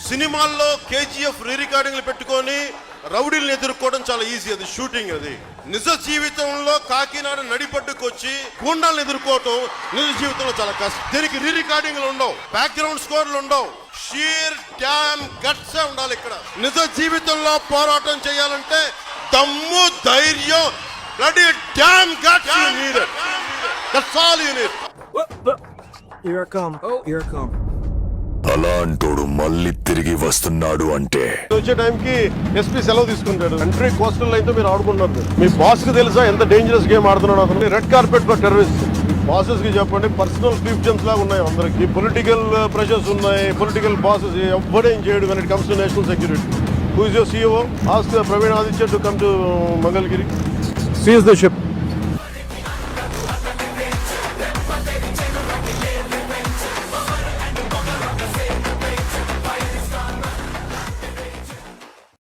సినిమాల్లో కేజీఎఫ్ రీ రికార్డింగ్లు పెట్టుకొని రౌడీలను ఎదుర్కోవడం చాలా ఈజీ, అది షూటింగ్. అది నిజ జీవితంలో కాకినాడ నడిపడ్డుకు వచ్చి గూండాలను ఎదుర్కోవటం నిజ జీవితంలో చాలా కష్టం. దీనికి రీ రికార్డింగ్లు ఉండవు, బ్యాక్గ్రౌండ్ స్కోర్లు ఉండవు, షీర్ డ్యామ్ గట్స్ ఉండాలి. ఇక్కడ నిజ జీవితంలో పోరాటం చేయాలంటే దమ్ము, ధైర్యం, bloody dam guts you need. That's all you need. Here I come. Here I come. అలాంటోడు మళ్ళీ తిరిగి వస్తున్నాడు అంటే వచ్చే టైంకి ఎస్పీ సెలవు తీసుకుంటాడు. కంట్రీ కోస్టల్ లైన్ తో మీరు ఆడుకుంటున్నారు. మీ బాస్ కి తెలుసా ఎంత డేంజరస్ గేమ్ ఆడుతున్నాడు అతను? Red carpet for terrorist. Bosses కి చెప్పండి, పర్సనల్ ఫిఫ్జన్స్ లాగా ఉన్నాయి అందరికి. పొలిటికల్ ప్రెషర్స్ ఉన్నాయి, పొలిటికల్ బాసెస్ ఎవ్వడేం చేయడు when it comes to national security. Who is your CEO? Ask Praveen Aditya to come to Mangalgiri. Seize the ship.